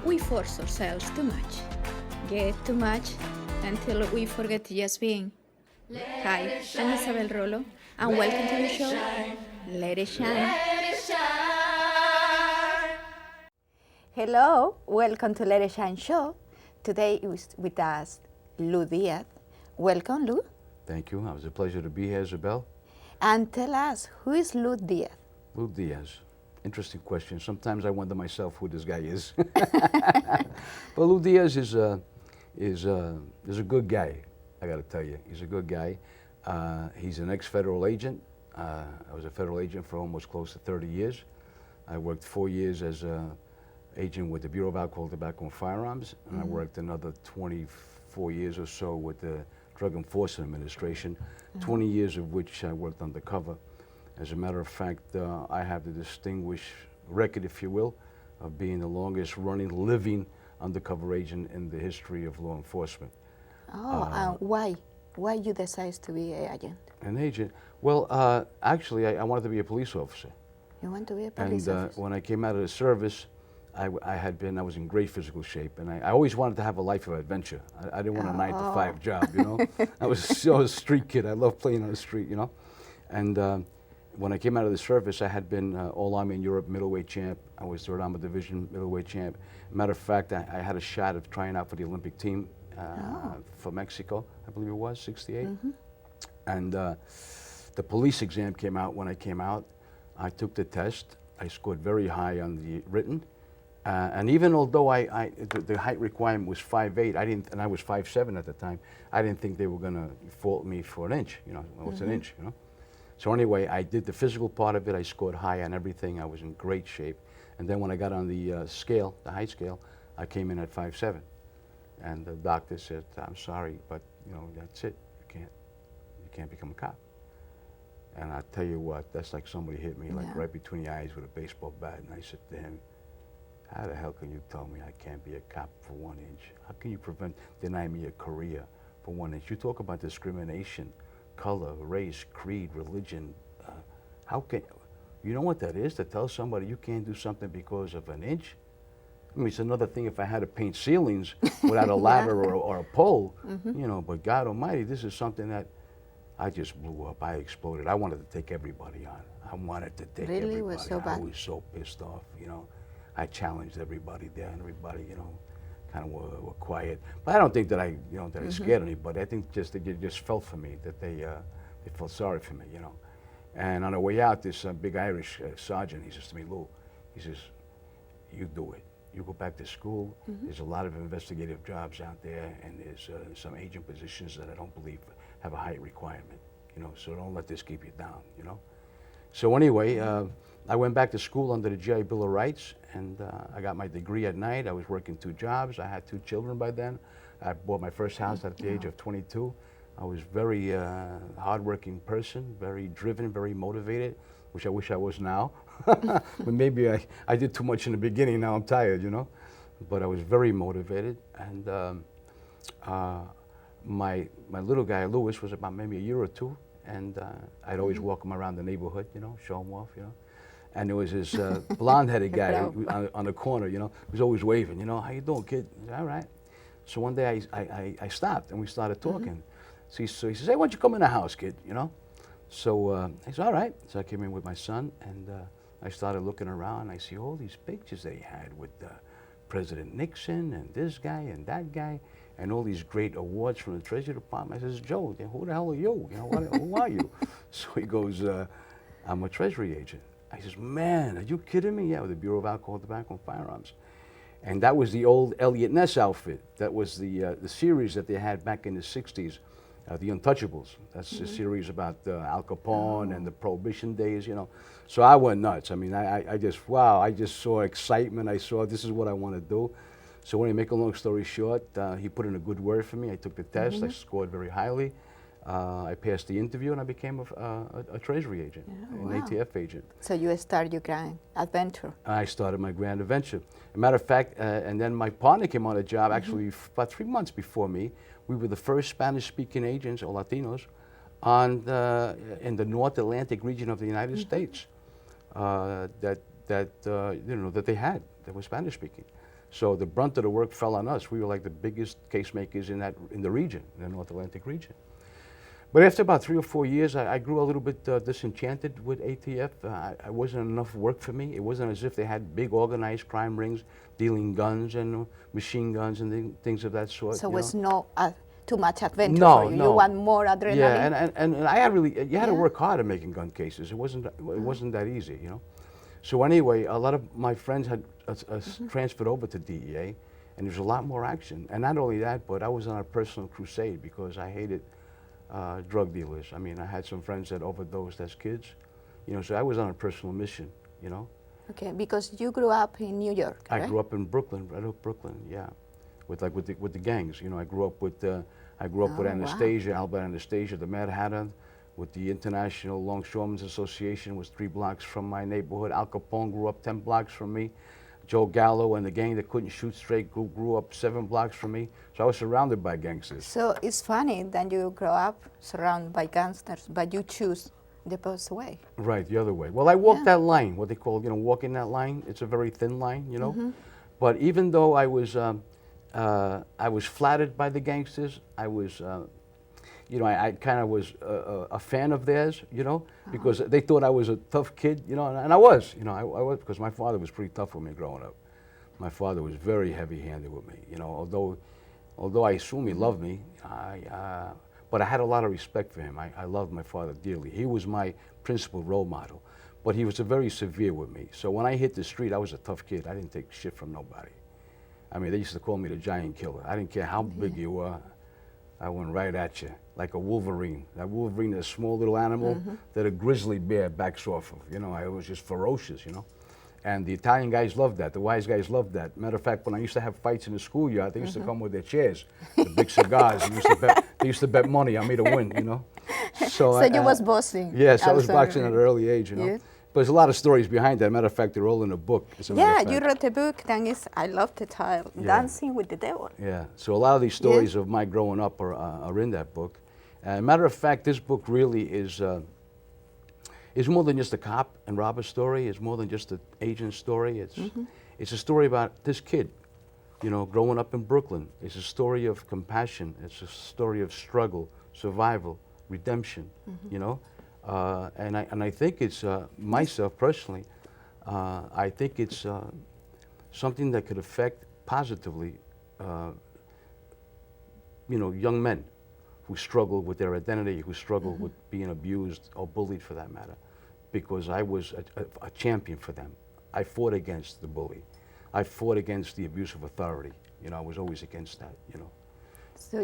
We force ourselves too much, get too much, until we forget to just being. Hi, I'm Isabel Rolo, and welcome to the show, Let It Shine. Hello, welcome to Let It Shine show. Today is with us Louis Diaz. Welcome, Lou. Thank you. It was a pleasure to be here, Isabel. And tell us, who is Louis Diaz? Louis Diaz. Interesting question. Sometimes I wonder myself who this guy is. But Louis Diaz is a good guy, I got to tell you. He's a good guy. He's an ex-federal agent. I was a federal agent for almost close to 30 years. I worked 4 years as an agent with the Bureau of Alcohol, Tobacco, and Firearms, and I worked another 24 years or so with the Drug Enforcement Administration, 20 years of which I worked undercover. As a matter of fact, I have the distinguished record, if you will, of being the longest running living undercover agent in the history of law enforcement. Oh, why? Why you decide to be an agent? An agent? Well, actually, I wanted to be a police officer. You want to be a police And officer? when I came out of the service, I was in great physical shape, and I always wanted to have a life of adventure. I didn't want a 9-to-5 job, you know. I was a street kid. I loved playing on the street, you know. And when I came out of the service, I had been All-Army in Europe middleweight champ. I was 3rd Armored Division middleweight champ. Matter of fact, I had a shot of trying out for the Olympic team for Mexico, I believe it was, 68. And the police exam came out when I came out. I took the test. I scored very high on the written. And even although the height requirement was 5'8", and I was 5'7" at the time, I didn't think they were going to fault me for an inch. You know, what's an inch? You know. So anyway, I did the physical part of it. I scored high on everything. I was in great shape. And then when I got on the scale, the height scale, I came in at 5'7". And the doctor said, "I'm sorry, but you know that's it. You can't become a cop." And I tell you what, that's like somebody hit me like right between the eyes with a baseball bat. And I said to him, "How the hell can you tell me I can't be a cop for 1 inch? How can you deny me a career for 1 inch? You talk about discrimination, color, race, creed, religion. How can, you know what that is, to tell somebody you can't do something because of an inch? I mean, it's another thing if I had to paint ceilings without a ladder or a pole, you know, but God Almighty, this is something that I just blew up. I exploded. I wanted to take everybody on. I wanted to take everybody. Was so bad? I was so pissed off, you know. I challenged everybody there, and everybody, you know, kind of were quiet. But I don't think that I scared anybody. I think just they just felt for me, that they felt sorry for me, you know. And on the way out, this big Irish sergeant, he says to me, "Lou," he says, "you do it. You go back to school. There's a lot of investigative jobs out there, and there's some agent positions that I don't believe have a height requirement, you know. So don't let this keep you down, you know." So anyway, I went back to school under the GI Bill of Rights, and I got my degree at night. I was working 2 jobs. I had 2 children by then. I bought my first house at the age of 22. I was very hardworking person, very driven, very motivated, which I wish I was now. But maybe I did too much in the beginning. Now I'm tired, you know. But I was very motivated, and my little guy Louis was about maybe a year or 2, and I'd always walk him around the neighborhood, you know, show him off, you know. And there was this blonde-headed guy on the corner, you know, who was always waving, you know, "How you doing, kid?" I said, "All right." So one day I stopped, and we started talking. So he says, "Hey, why don't you come in the house, kid?" You know. So I said, "All right." So I came in with my son, and I started looking around. I see all these pictures they had with President Nixon and this guy and that guy, and all these great awards from the Treasury Department. I says, "Joe, who the hell are you? You know, who are you?" So he goes, "I'm a Treasury agent." I says, "Man, are you kidding me?" "Yeah, with the Bureau of Alcohol, Tobacco, and Firearms." And that was the old Elliot Ness outfit. That was the series that they had back in the 60s, The Untouchables. That's a series about Al Capone and the Prohibition days, you know. So I went nuts. I mean, I just saw excitement. I saw this is what I want to do. So when I make a long story short, he put in a good word for me. I took the test. I scored very highly. I passed the interview, and I became a Treasury agent, an ATF agent. So you started your grand adventure. I started my grand adventure. As a matter of fact, and then my partner came on the job actually about 3 months before me. We were the first Spanish-speaking agents, or Latinos, in the North Atlantic region of the United States that they had, that were Spanish-speaking. So the brunt of the work fell on us. We were like the biggest case makers in the region, in the North Atlantic region. But after about 3 or 4 years, I grew a little bit disenchanted with ATF. I wasn't enough work for me. It wasn't as if they had big organized crime rings dealing guns and machine guns and things of that sort. So it you was know? no too much adventure No, for you. no. You want more adrenaline? Yeah, and I had you had to Yeah. work hard at making gun cases. It wasn't that easy, you know. So anyway, a lot of my friends had transferred over to DEA, and there was a lot more action. And not only that, but I was on a personal crusade because I hated drug dealers. I mean, I had some friends that overdosed as kids, you know. So I was on a personal mission, you know. Okay, because you grew up in New York, I right? grew up in Brooklyn, right up Brooklyn, yeah, with the gangs. You know, I grew up with Oh, wow. Anastasia, Albert Anastasia, the Mad Hatter, with the International Longshoremen's Association, was 3 blocks from my neighborhood. Al Capone grew up 10 blocks from me. Joe Gallo and the gang that couldn't shoot straight grew up 7 blocks from me. So I was surrounded by gangsters. So it's funny that you grow up surrounded by gangsters, but you choose the opposite way. Right, the other way. Well, I walked Yeah. that line, what they call, you know, walking that line. It's a very thin line, you know. But even though I was flattered by the gangsters, I was, you know, I kind of was a fan of theirs, you know, because they thought I was a tough kid, you know, and I was, you know, I was, because my father was pretty tough with me growing up. My father was very heavy-handed with me, you know, although I assume he loved me, but I had a lot of respect for him. I loved my father dearly. He was my principal role model, but he was very severe with me. So when I hit the street, I was a tough kid. I didn't take shit from nobody. I mean, they used to call me the giant killer. I didn't care how big you were. I went right at you, like a wolverine. That wolverine is a small little animal that a grizzly bear backs off of. You know, I was just ferocious, you know. And the Italian guys loved that. The wise guys loved that. Matter of fact, when I used to have fights in the schoolyard, they used to come with their chairs, the big cigars. They used to bet money on me to win, you know. So you was boxing. Yes, I was also. boxing at an early age, you know. Yeah. But there's a lot of stories behind that. Matter of fact, they're all in a book. As a matter Yeah, of you fact. wrote a book, I love the title, Dancing with the Devil. Yeah, so a lot of these stories of my growing up are in that book. Matter of fact, this book really is more than just a cop and robber story. It's more than just an agent story. It's a story about this kid, you know, growing up in Brooklyn. It's a story of compassion. It's a story of struggle, survival, redemption, you know. And I think it's, myself personally, I think it's something that could affect positively, you know, young men who struggle with their identity, who struggle with being abused or bullied for that matter, because I was a champion for them. I fought against the bully. I fought against the abuse of authority. You know, I was always against that, you know. So